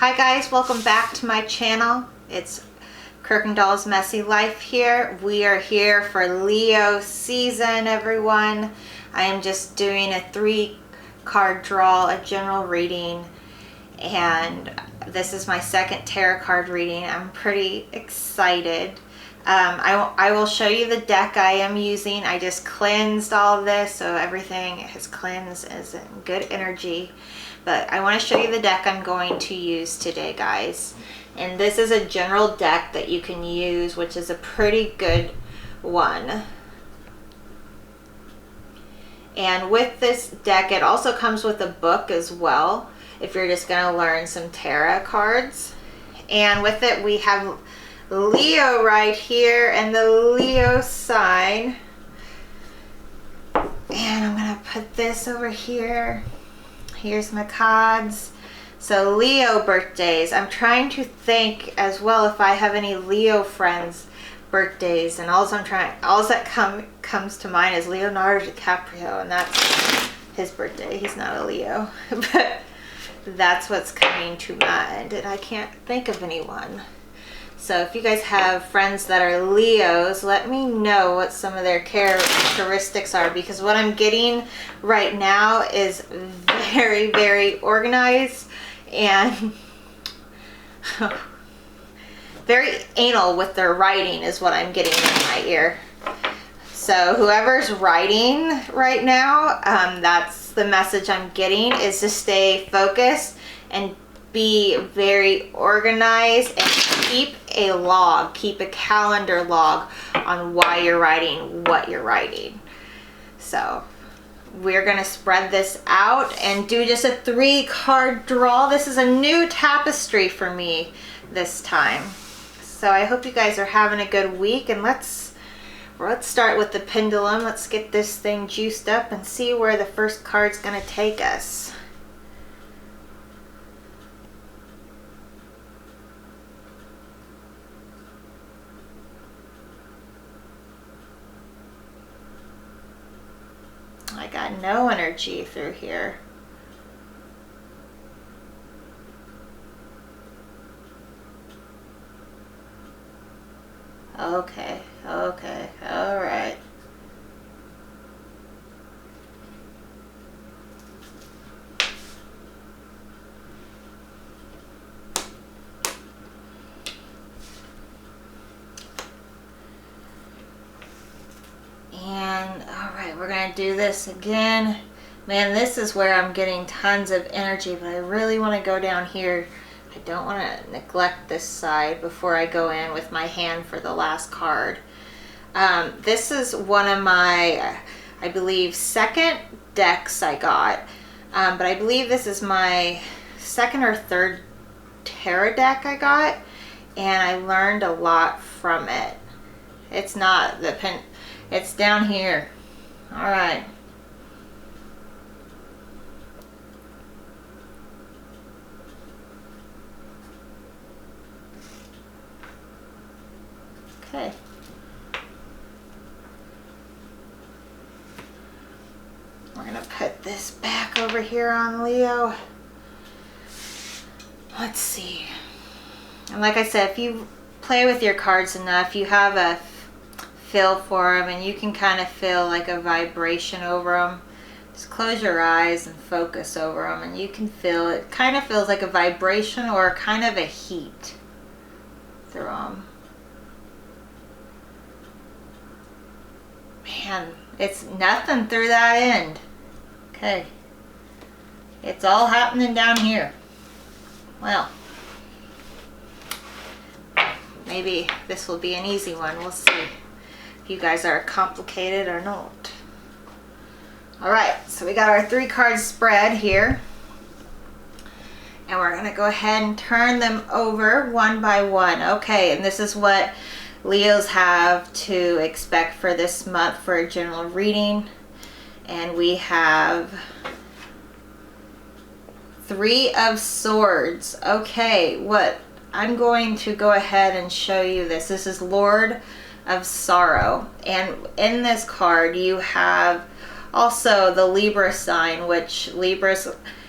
Hi guys, welcome back to my channel. It's Kirkendall's Messy Life here. We are here for Leo season, everyone. I am just doing a 3-card draw, a general reading, and this is my second tarot card reading. I'm pretty excited. I will show you the deck I am using. I just cleansed all of this, so everything is cleansed, is in good energy. But I want to show you the deck I'm going to use today, guys. And this is a general deck that you can use, which is a pretty good one. And with this deck, it also comes with a book as well, if you're just going to learn some tarot cards. And with it, we have Leo right here and the Leo sign. And I'm going to put this over here. Here's my cards. So Leo birthdays. I'm trying to think as well if I have any Leo friends' birthdays, and all that comes to mind is Leonardo DiCaprio, and that's his birthday. He's not a Leo, but that's what's coming to mind, and I can't think of anyone. So if you guys have friends that are Leos, let me know what some of their characteristics are, because what I'm getting right now is very, very organized and very anal with their writing is what I'm getting in my ear. So whoever's writing right now, that's the message I'm getting, is to stay focused and be very organized and keep a log, keep a calendar log on why you're writing what you're writing. So we're gonna spread this out and do just a 3-card draw. This is a new tapestry for me this time. So I hope you guys are having a good week, and let's start with the pendulum. Let's get this thing juiced up and see where the first card's gonna take us. I got no energy through here. Okay, all right. And all right, we're gonna do this again. Man, this is where I'm getting tons of energy, but I really want to go down here. I don't want to neglect this side before I go in with my hand for the last card. This is one of my, I believe, second decks I got, but I believe this is my second or third tarot deck I got, and I learned a lot from it. It's not the pen. It's down here. All right. Okay. We're gonna put this back over here on Leo. Let's see. And like I said, if you play with your cards enough, you have a feel for them, and you can kind of feel like a vibration over them. Just close your eyes and focus over them, and you can feel it. Kind of feels like a vibration or kind of a heat through them. Man, it's nothing through that end. Okay, it's all happening down here. Well, maybe this will be an easy one. We'll see if you guys are complicated or not. All right, so we got our 3 cards spread here, and we're gonna go ahead and turn them over one by one. Okay, and this is what Leos have to expect for this month for a general reading. And we have 3 of Swords. Okay, what I'm going to go ahead and show you this. This is Lord of Sorrow, and in this card you have also the Libra sign, which Libras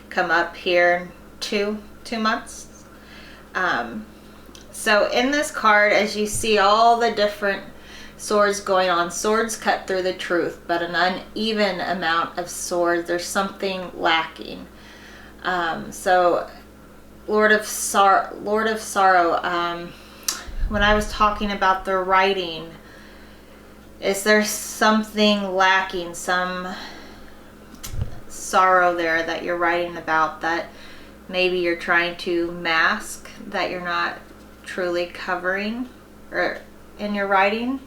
come up here in two months. So in this card, as you see all the different swords going on, swords cut through the truth, but an uneven amount of swords. There's something lacking. So Lord of Sorrow, when I was talking about the writing, is there something lacking, some sorrow there that you're writing about that maybe you're trying to mask, that you're not truly covering or in your writing?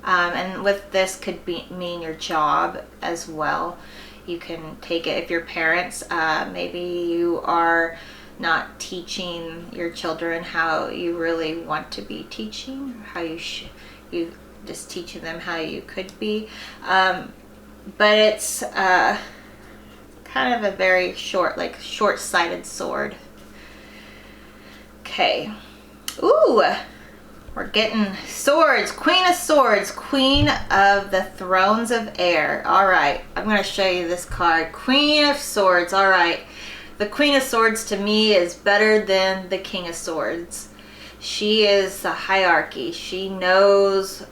And with this could mean your job as well. You can take it if your parents, maybe you are not teaching your children how you really want to be teaching, how you just teaching them how you could be. But it's kind of a very short-sighted sword. Okay. Ooh, we're getting swords. Queen of Swords, Queen of the Thrones of Air. All right, I'm going to show you this card. Queen of Swords. All right. The Queen of Swords to me is better than the King of Swords. She is the hierarchy. She knows,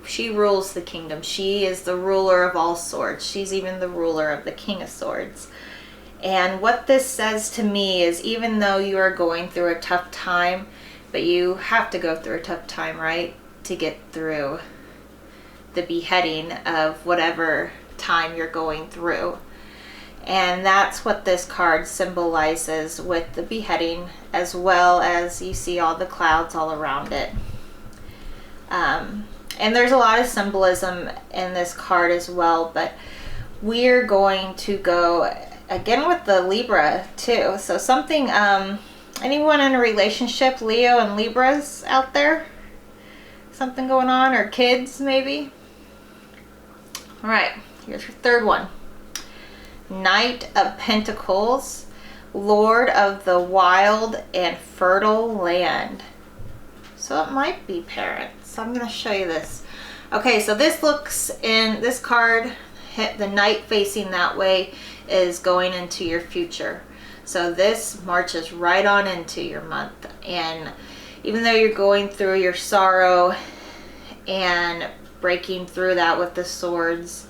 she rules the kingdom. She is the ruler of all swords. She's even the ruler of the King of Swords. And what this says to me is, even though you are going through a tough time, but you have to go through a tough time, right, to get through the beheading of whatever time you're going through. And that's what this card symbolizes with the beheading, as well as you see all the clouds all around it. And there's a lot of symbolism in this card as well, but we're going to go again with the Libra too. So something, anyone in a relationship, Leo and Libras out there? Something going on, or kids maybe? All right, here's your third one. Knight of Pentacles, Lord of the Wild and Fertile Land. So it might be parents. I'm going to show you this. Okay, so this looks in this card, the knight facing that way is going into your future. So this marches right on into your month. And even though you're going through your sorrow and breaking through that with the swords,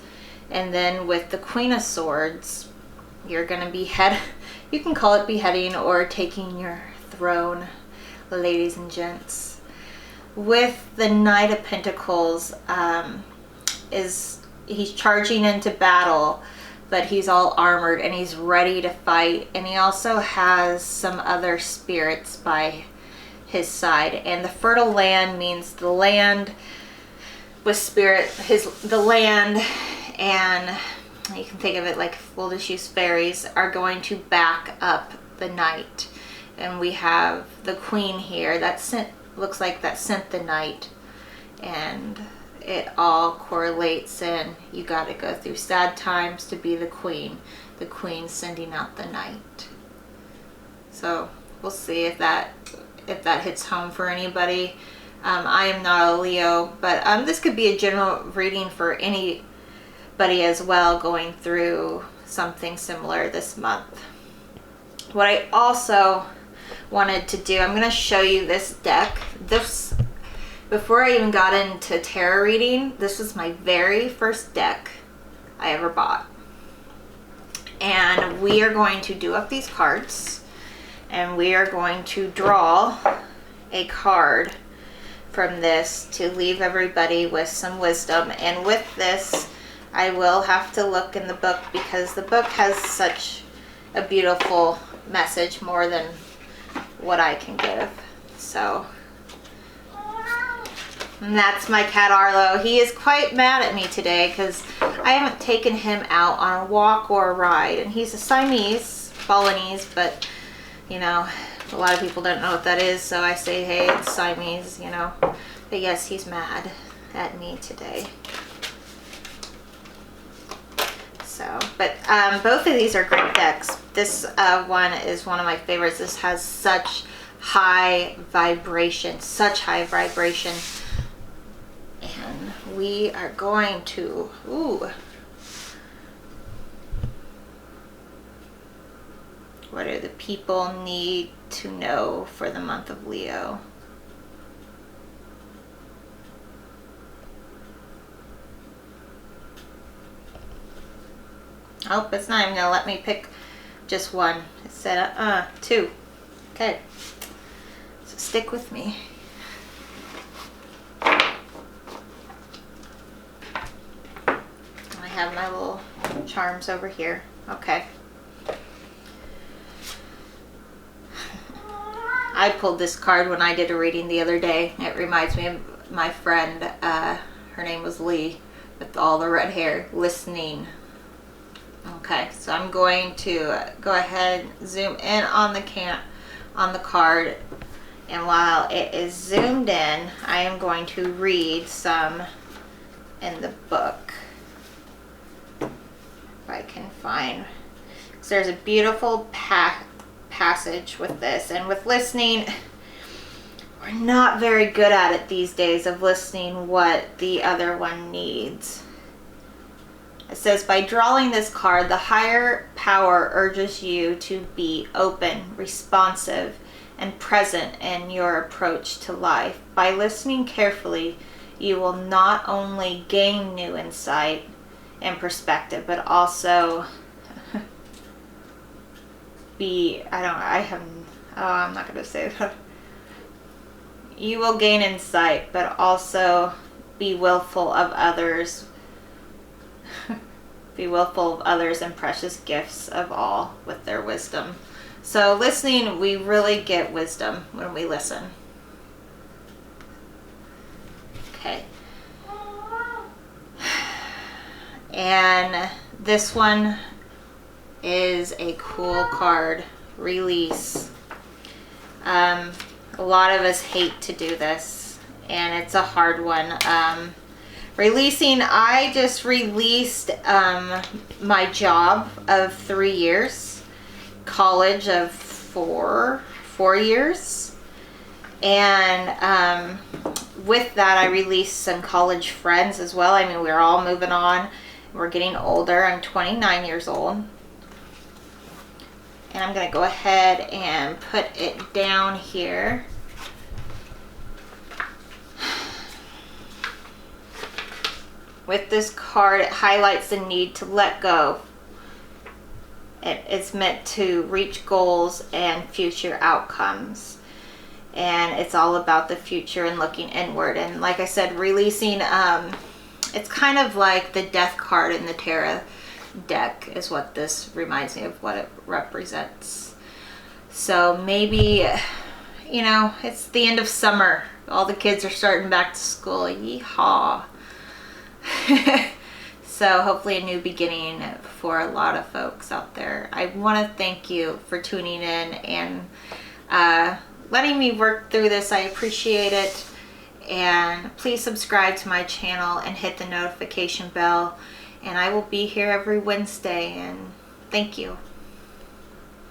and then with the Queen of Swords, you're going to behead. You can call it beheading or taking your throne, ladies and gents. With the Knight of Pentacles, he's charging into battle, but he's all armored and he's ready to fight. And he also has some other spirits by his side. And the fertile land means the land with spirit, the land, and you can think of it like, we'll just use fairies, are going to back up the knight. And we have the queen here that looks like that sent the knight, and it all correlates in. You got to go through sad times to be the queen sending out the knight. So we'll see if that hits home for anybody. I am not a Leo, but this could be a general reading for anybody as well going through something similar this month. What I also wanted to do, I'm going to show you this deck. Before I even got into tarot reading, this was my very first deck I ever bought. And we are going to do up these cards, and we are going to draw a card from this to leave everybody with some wisdom. And with this, I will have to look in the book, because the book has such a beautiful message, more than what I can give. So, and that's my cat Arlo. He is quite mad at me today because I haven't taken him out on a walk or a ride. And he's a Siamese, Balinese, but you know, a lot of people don't know what that is, so I say, hey, it's Siamese, you know. But yes, he's mad at me today. So, but both of these are great decks. This one is one of my favorites. This has such high vibration, And we are going to, What do the people need to know for the month of Leo? Oh, it's not even gonna let me pick just one. It said two. Okay, so stick with me. I have my little charms over here. Okay. I pulled this card when I did a reading the other day. It reminds me of my friend. Her name was Lee, with all the red hair, listening. Okay, so I'm going to go ahead and zoom in on the card, and while it is zoomed in, I am going to read some in the book. If I can find, because there's a beautiful passage with this, and with listening, we're not very good at it these days, of listening what the other one needs. It says, by drawing this card, the higher power urges you to be open, responsive, and present in your approach to life. By listening carefully, you will not only gain new insight and perspective, but also I'm not going to say that. You will gain insight, but also be willful of others. Be willful of others and precious gifts of all with their wisdom. So listening, we really get wisdom when we listen. Okay. And this one is a cool card, Release. A lot of us hate to do this, and it's a hard one. Releasing, I just released my job of 3 years, college of four years, and with that I released some college friends as well. I mean, we're all moving on, we're getting older. I'm 29 years old, and I'm going to go ahead and put it down here. With this card, it highlights the need to let go. It's meant to reach goals and future outcomes. And it's all about the future and looking inward. And like I said, releasing, it's kind of like the death card in the tarot deck is what this reminds me of, what it represents. So maybe, you know, it's the end of summer. All the kids are starting back to school. Yeehaw. So hopefully a new beginning for a lot of folks out there. I want to thank you for tuning in and letting me work through this. I appreciate it. And please subscribe to my channel and hit the notification bell. And I will be here every Wednesday. And thank you.